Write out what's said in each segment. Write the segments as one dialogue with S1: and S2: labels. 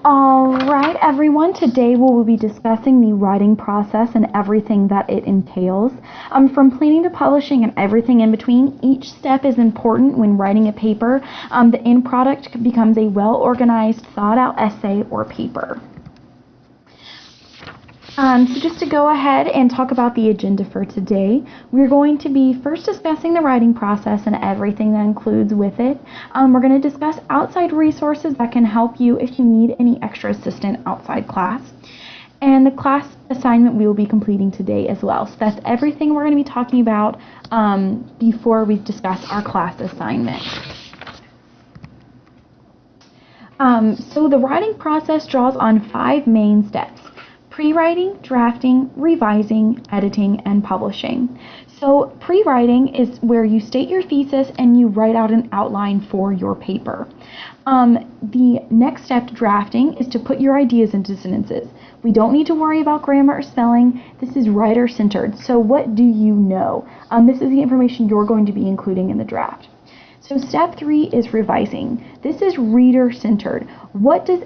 S1: All right, everyone. Today we will be discussing the writing process and everything that it entails. From planning to publishing and everything in between, each step is important when writing a paper. The end product becomes a well-organized, thought-out essay or paper. So just to go ahead and talk about the agenda for today, we're going to be first discussing the writing process and everything that includes with it. We're going to discuss outside resources that can help you if you need any extra assistance outside class. And the class assignment we will be completing today as well. So that's everything we're going to be talking about before we discuss our class assignment. So the writing process draws on 5 main steps: pre-writing, drafting, revising, editing, and publishing. So pre-writing is where you state your thesis and you write out an outline for your paper. The next step, drafting, is to put your ideas into sentences. We don't need to worry about grammar or spelling. This is writer-centered. So what do you know? This is the information you're going to be including in the draft. So step 3 is revising. This is reader-centered. What does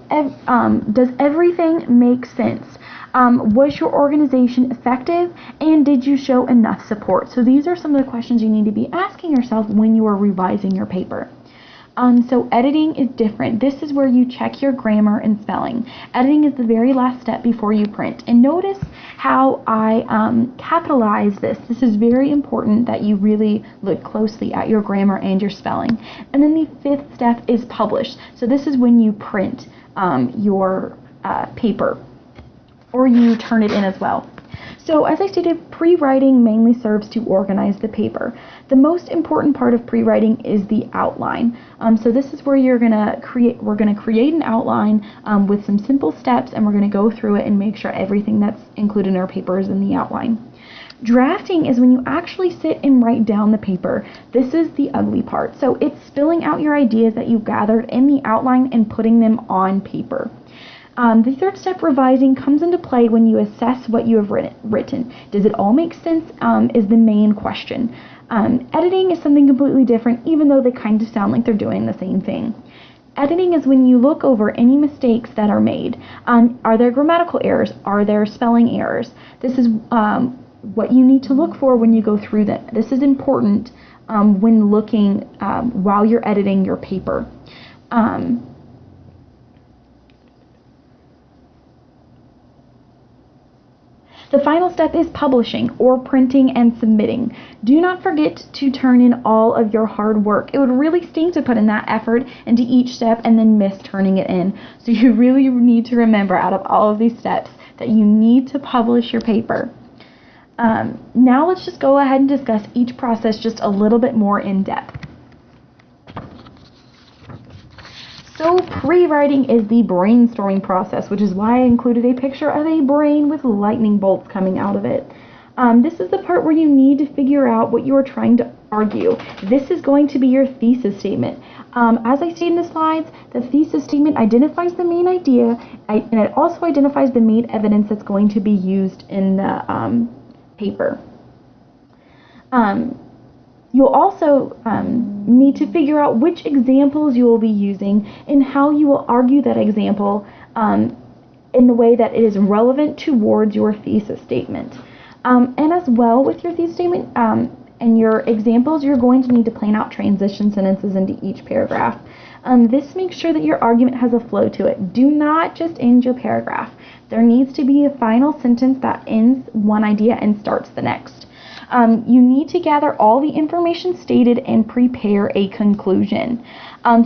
S1: everything make sense? Was your organization effective, and did you show enough support? So these are some of the questions you need to be asking yourself when you are revising your paper. So editing is different. This is where you check your grammar and spelling. Editing is the very last step before you print. And notice how I capitalize this. This is very important that you really look closely at your grammar and your spelling. And then the 5th step is publish. So this is when you print your paper, or you turn it in as well. So as I stated, pre-writing mainly serves to organize the paper. The most important part of pre-writing is the outline. So this is where we're gonna create an outline with some simple steps, and we're gonna go through it and make sure everything that's included in our paper is in the outline. Drafting is when you actually sit and write down the paper. This is the ugly part. So it's spilling out your ideas that you gathered in the outline and putting them on paper. The 3rd step, revising, comes into play when you assess what you have written. Does it all make sense? Is the main question. Editing is something completely different, even though they kind of sound like they're doing the same thing. Editing is when you look over any mistakes that are made. Are there grammatical errors? Are there spelling errors? This is what you need to look for when you go through them. This is important when looking while you're editing your paper. The final step is publishing, or printing and submitting. Do not forget to turn in all of your hard work. It would really stink to put in that effort into each step and then miss turning it in. So you really need to remember, out of all of these steps, that you need to publish your paper. Now let's just go ahead and discuss each process just a little bit more in depth. So pre-writing is the brainstorming process, which is why I included a picture of a brain with lightning bolts coming out of it. This is the part where you need to figure out what you are trying to argue. This is going to be your thesis statement. As I stated in the slides, the thesis statement identifies the main idea, and it also identifies the main evidence that's going to be used in the paper. You'll also need to figure out which examples you will be using and how you will argue that example in the way that it is relevant towards your thesis statement. And as well, with your thesis statement and your examples, you're going to need to plan out transition sentences into each paragraph. This makes sure that your argument has a flow to it. Do not just end your paragraph. There needs to be a final sentence that ends one idea and starts the next. You need to gather all the information stated and prepare a conclusion.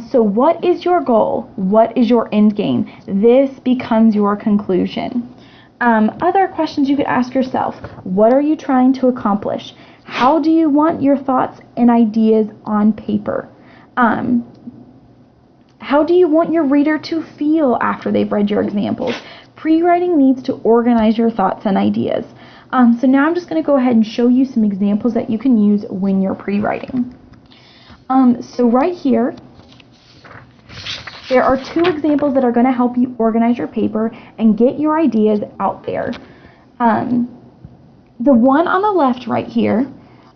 S1: So what is your goal? What is your end game? This becomes your conclusion. Other questions you could ask yourself: what are you trying to accomplish? How do you want your thoughts and ideas on paper? How do you want your reader to feel after they've read your examples? Pre-writing needs to organize your thoughts and ideas. So now I'm just going to go ahead and show you some examples that you can use when you're pre-writing. So right here, there are 2 examples that are going to help you organize your paper and get your ideas out there. The one on the left right here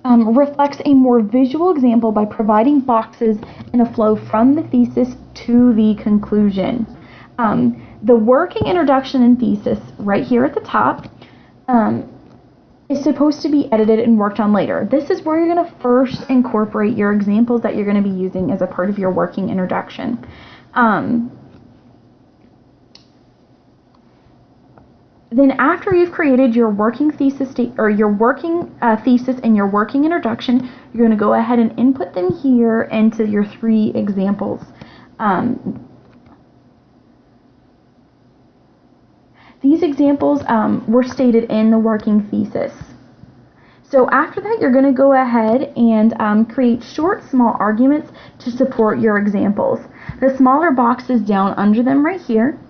S1: reflects a more visual example by providing boxes in a flow from the thesis to the conclusion. The working introduction and thesis right here at the top is supposed to be edited and worked on later. This is where you're going to first incorporate your examples that you're going to be using as a part of your working introduction. Then after you've created your working thesis your working thesis and your working introduction, you're going to go ahead and input them here into your 3 examples. These examples were stated in the working thesis. So after that, you're going to go ahead and create short, small arguments to support your examples. The smaller boxes down under them right here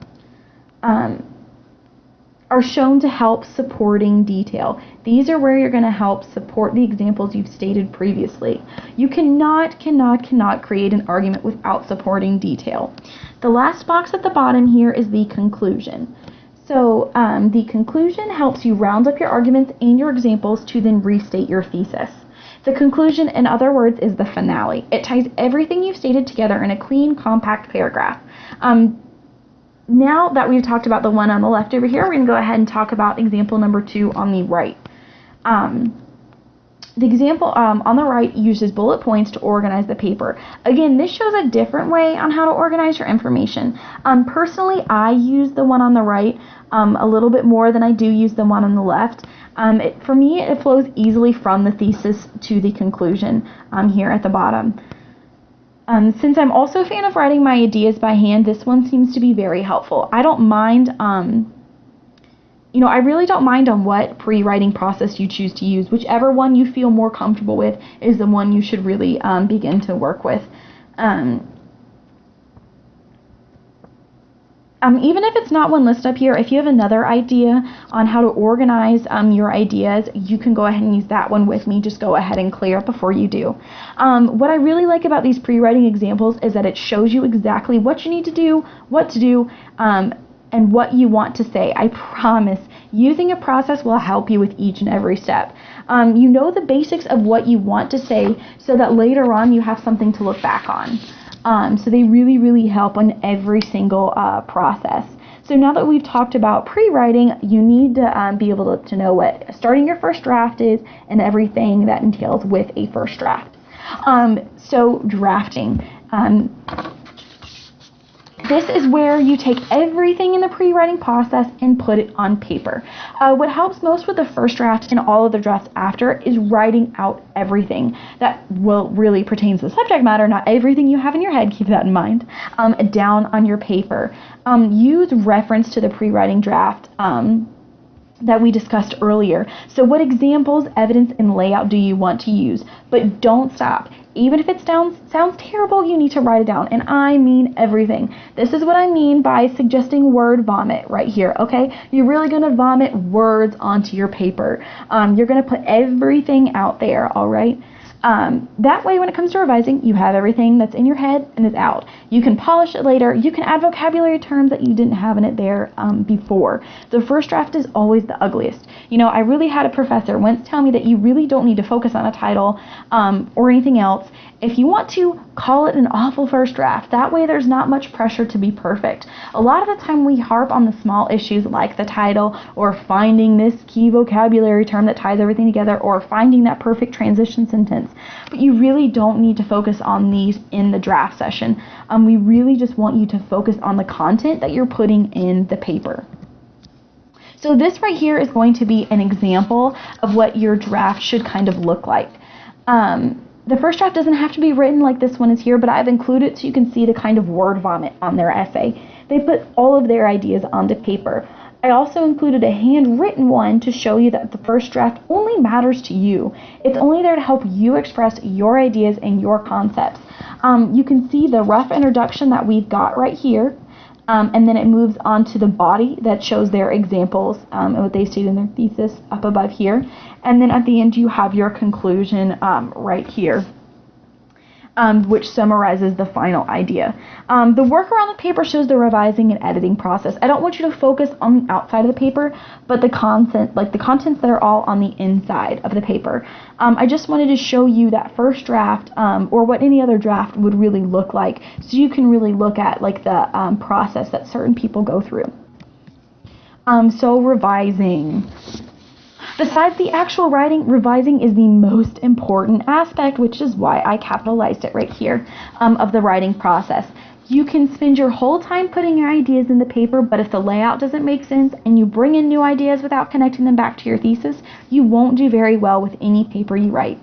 S1: are shown to help supporting detail. These are where you're going to help support the examples you've stated previously. You cannot create an argument without supporting detail. The last box at the bottom here is the conclusion. So the conclusion helps you round up your arguments and your examples to then restate your thesis. The conclusion, in other words, is the finale. It ties everything you've stated together in a clean, compact paragraph. Now that we've talked about the one on the left over here, we're going to go ahead and talk about example number 2 on the right. The example on the right uses bullet points to organize the paper. Again, this shows a different way on how to organize your information. Personally, I use the one on the right a little bit more than I do use the one on the left. For me, it flows easily from the thesis to the conclusion here at the bottom. Since I'm also a fan of writing my ideas by hand, this one seems to be very helpful. I don't mind, I really don't mind on what pre-writing process you choose to use. Whichever one you feel more comfortable with is the one you should really begin to work with. Even if it's not one listed up here, if you have another idea on how to organize your ideas, you can go ahead and use that one with me. Just go ahead and clear up before you do. What I really like about these pre-writing examples is that it shows you exactly what you need to do, what to do, and what you want to say. I promise, using a process will help you with each and every step. You know the basics of what you want to say so that later on you have something to look back on. So they really help on every single process. So now that we've talked about pre-writing, you need to be able to know what starting your first draft is and everything that entails with a first draft. So drafting. This is where you take everything in the pre-writing process and put it on paper. What helps most with the first draft and all of the drafts after is writing out everything that really pertains to the subject matter, not everything you have in your head, keep that in mind, down on your paper. Use reference to the pre-writing draft that we discussed earlier. So what examples, evidence, and layout do you want to use? But don't stop. Even if it sounds terrible, you need to write it down. And I mean everything. This is what I mean by suggesting word vomit right here, okay? You're really going to vomit words onto your paper. You're going to put everything out there, all right? That way, when it comes to revising, you have everything that's in your head and is out. You can polish it later. You can add vocabulary terms that you didn't have in it there before. The first draft is always the ugliest. I really had a professor once tell me that you really don't need to focus on a title or anything else. If you want to, call it an awful first draft. That way there's not much pressure to be perfect. A lot of the time we harp on the small issues like the title or finding this key vocabulary term that ties everything together or finding that perfect transition sentence. But you really don't need to focus on these in the draft session. We really just want you to focus on the content that you're putting in the paper. So this right here is going to be an example of what your draft should kind of look like. The first draft doesn't have to be written like this one is here, but I've included it so you can see the kind of word vomit on their essay. They put all of their ideas onto paper. I also included a handwritten one to show you that the first draft only matters to you. It's only there to help you express your ideas and your concepts. You can see the rough introduction that we've got right here. And then it moves on to the body that shows their examples and what they stated in their thesis up above here. And then at the end you have your conclusion right here. which summarizes the final idea. The work around the paper shows the revising and editing process. I don't want you to focus on the outside of the paper, but the content, like the contents that are all on the inside of the paper. I just wanted to show you that first draft, or what any other draft would really look like, so you can really look at like the process that certain people go through. So revising. Besides the actual writing, revising is the most important aspect, which is why I capitalized it right here, of the writing process. You can spend your whole time putting your ideas in the paper, but if the layout doesn't make sense and you bring in new ideas without connecting them back to your thesis, you won't do very well with any paper you write.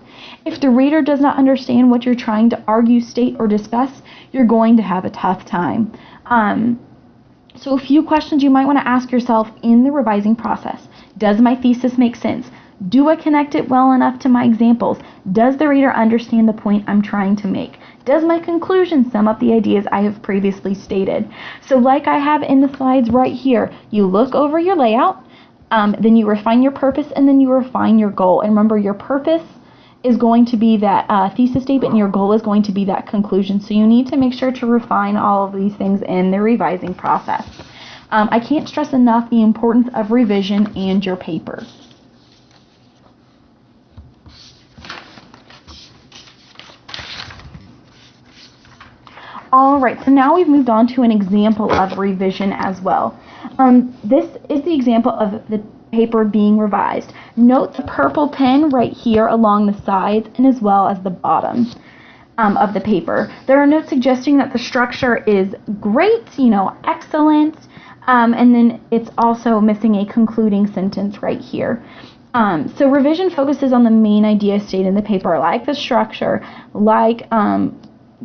S1: If the reader does not understand what you're trying to argue, state, or discuss, you're going to have a tough time. So a few questions you might want to ask yourself in the revising process. Does my thesis make sense? Do I connect it well enough to my examples? Does the reader understand the point I'm trying to make? Does my conclusion sum up the ideas I have previously stated? So like I have in the slides right here, you look over your layout, then you refine your purpose, and then you refine your goal. And remember, your purpose is going to be that thesis statement, and your goal is going to be that conclusion. So you need to make sure to refine all of these things in the revising process. I can't stress enough the importance of revision and your paper. Alright, so now we've moved on to an example of revision as well. This is the example of the paper being revised. Note the purple pen right here along the sides and as well as the bottom of the paper. There are notes suggesting that the structure is great, excellent, and then it's also missing a concluding sentence right here. So revision focuses on the main idea stated in the paper, like the structure, like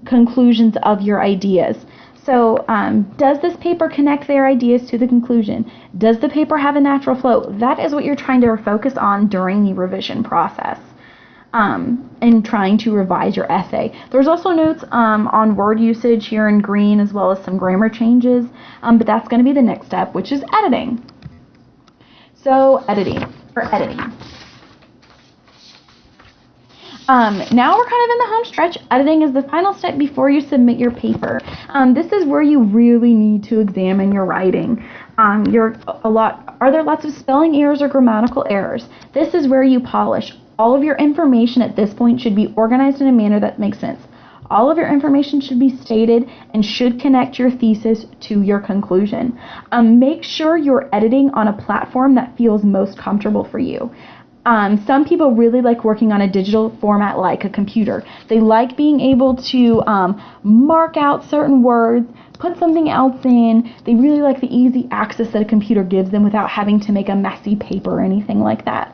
S1: conclusions of your ideas. So does this paper connect their ideas to the conclusion? Does the paper have a natural flow? That is what you're trying to focus on during the revision process. And trying to revise your essay. There's also notes on word usage here in green, as well as some grammar changes, but that's going to be the next step, which is editing. So editing. Now we're kind of in the home stretch. Editing is the final step before you submit your paper. This is where you really need to examine your writing. Are there lots of spelling errors or grammatical errors? This is where you polish. All of your information at this point should be organized in a manner that makes sense. All of your information should be stated and should connect your thesis to your conclusion. Make sure you're editing on a platform that feels most comfortable for you. Some people really like working on a digital format like a computer. They like being able to mark out certain words, put something else in. They really like the easy access that a computer gives them without having to make a messy paper or anything like that.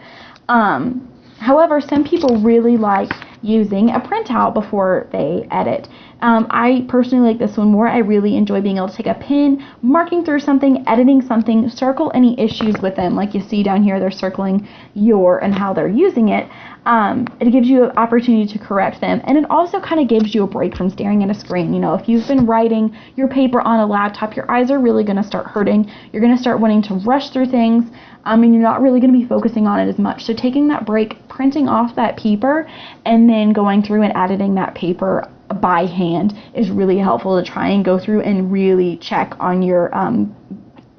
S1: However, some people really like using a printout before they edit. I personally like this one more. I really enjoy being able to take a pen, marking through something, editing something, circle any issues with them. Like you see down here, they're circling your and how they're using it. It gives you an opportunity to correct them, and it also kind of gives you a break from staring at a screen. If you've been writing your paper on a laptop, your eyes are really going to start hurting. You're going to start wanting to rush through things, and you're not really going to be focusing on it as much. So taking that break, printing off that paper, and then going through and editing that paper by hand is really helpful to try and go through and really check on your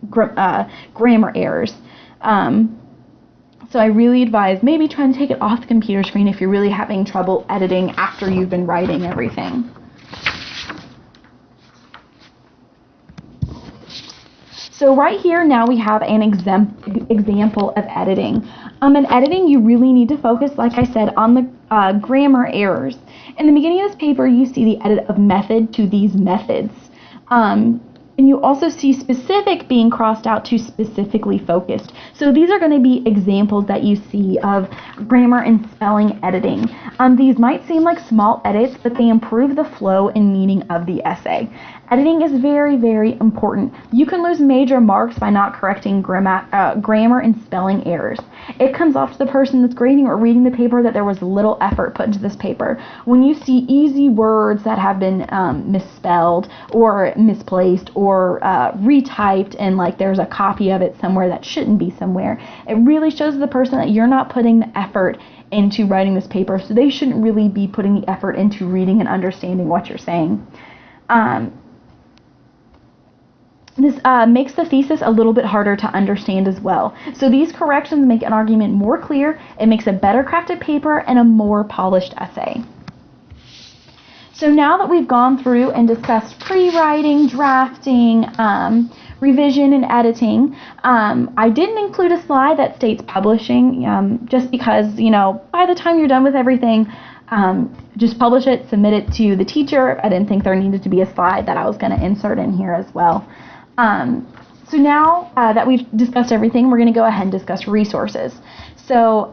S1: grammar errors. So I really advise maybe trying to take it off the computer screen if you're really having trouble editing after you've been writing everything. So right here now we have an example of editing. In editing, you really need to focus, like I said, on the grammar errors. In the beginning of this paper, you see the edit of method to these methods. And you also see specific being crossed out to specifically focused. So these are going to be examples that you see of grammar and spelling editing. These might seem like small edits, but they improve the flow and meaning of the essay. Editing is very, very important. You can lose major marks by not correcting grammar and spelling errors. It comes off to the person that's grading or reading the paper that there was little effort put into this paper. When you see easy words that have been misspelled or misplaced or retyped, and like there's a copy of it somewhere that shouldn't be somewhere, it really shows the person that you're not putting the effort into writing this paper, so they shouldn't really be putting the effort into reading and understanding what you're saying. This makes the thesis a little bit harder to understand as well. So these corrections make an argument more clear, it makes a better crafted paper, and a more polished essay. So now that we've gone through and discussed pre-writing, drafting, revision, and editing, I didn't include a slide that states publishing, just because, by the time you're done with everything, just publish it, submit it to the teacher. I didn't think there needed to be a slide that I was going to insert in here as well. So now that we've discussed everything, we're going to go ahead and discuss resources. So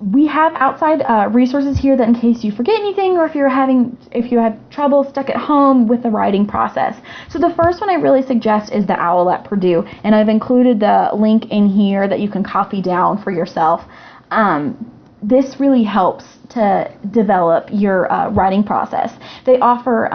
S1: we have outside resources here that in case you forget anything, or if you have trouble stuck at home with the writing process. So the first one I really suggest is the OWL at Purdue, and I've included the link in here that you can copy down for yourself. This really helps to develop your writing process. They offer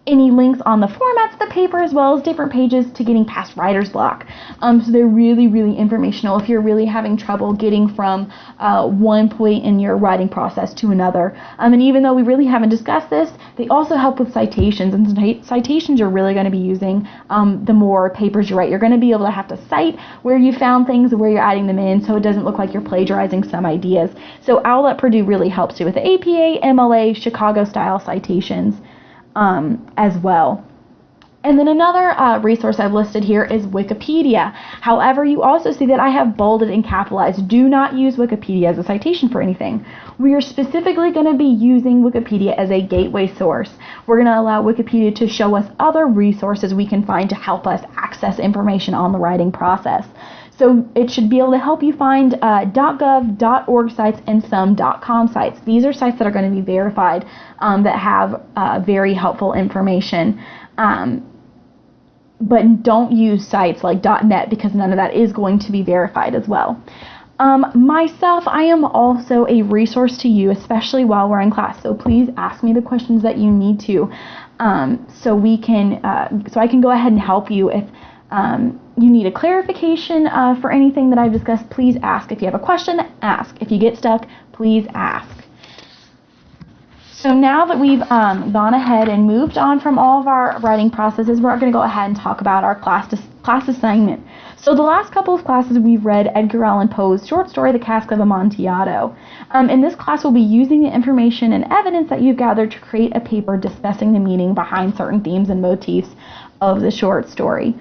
S1: any links on the formats of the paper, as well as different pages to getting past writer's block. So they're really, really informational if you're really having trouble getting from one point in your writing process to another. And even though we really haven't discussed this, they also help with citations, and citations you're really going to be using the more papers you write. You're going to be able to have to cite where you found things and where you're adding them in, so it doesn't look like you're plagiarizing some ideas. So OWL at Purdue really helps you with the APA, MLA, Chicago-style citations as well. And then another resource I've listed here is Wikipedia. However, you also see that I have bolded and capitalized. Do not use Wikipedia as a citation for anything. We are specifically going to be using Wikipedia as a gateway source. We're going to allow Wikipedia to show us other resources we can find to help us access information on the writing process. So it should be able to help you find .gov, .org sites, and some .com sites. These are sites that are going to be verified that have very helpful information. But don't use sites like .net, because none of that is going to be verified as well. Myself, I am also a resource to you, especially while we're in class. So please ask me the questions that you need to, so I can go ahead and help you. If you need a clarification for anything that I've discussed, please ask. If you have a question, ask. If you get stuck, please ask. So now that we've gone ahead and moved on from all of our writing processes, we're going to go ahead and talk about our class assignment. So the last couple of classes we've read Edgar Allan Poe's short story, The Cask of Amontillado. In this class, we'll be using the information and evidence that you've gathered to create a paper discussing the meaning behind certain themes and motifs of the short story.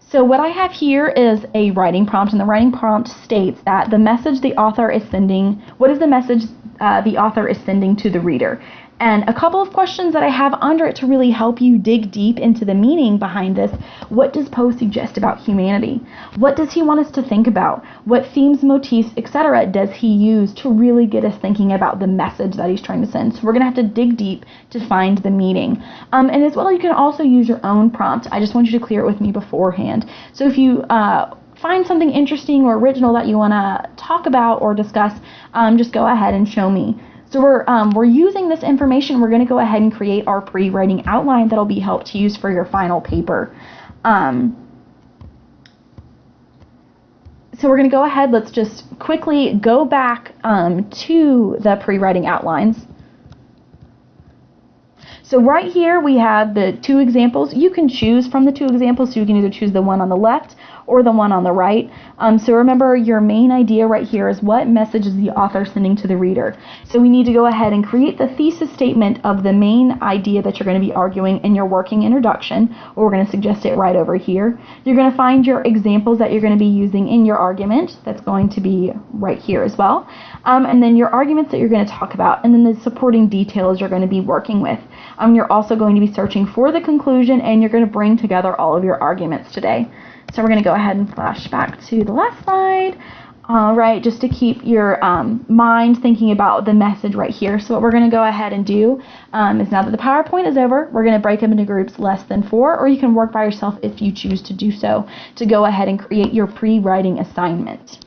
S1: So what I have here is a writing prompt, and the writing prompt states that the message the author is sending, what is the message the author is sending to the reader? And a couple of questions that I have under it to really help you dig deep into the meaning behind this. What does Poe suggest about humanity? What does he want us to think about? What themes, motifs, etc. does he use to really get us thinking about the message that he's trying to send? So we're going to have to dig deep to find the meaning. And as well, you can also use your own prompt. I just want you to clear it with me beforehand. So if you find something interesting or original that you want to talk about or discuss, just go ahead and show me. So we're using this information. We're going to go ahead and create our pre-writing outline that'll be helped to use for your final paper. So we're going to go ahead. Let's just quickly go back to the pre-writing outlines. So right here we have the two examples. You can choose from the two examples, so you can either choose the one on the left or the one on the right. So remember, your main idea right here is what message is the author sending to the reader. So we need to go ahead and create the thesis statement of the main idea that you're going to be arguing in your working introduction, or we're going to suggest it right over here. You're going to find your examples that you're going to be using in your argument. That's going to be right here as well. And then your arguments that you're going to talk about, and then the supporting details you're going to be working with. You're also going to be searching for the conclusion, and you're going to bring together all of your arguments today. So we're going to go ahead and flash back to the last slide. All right, just to keep your mind thinking about the message right here. So what we're going to go ahead and do is, now that the PowerPoint is over, we're going to break them into groups less than 4, or you can work by yourself if you choose to do so, to go ahead and create your pre-writing assignment.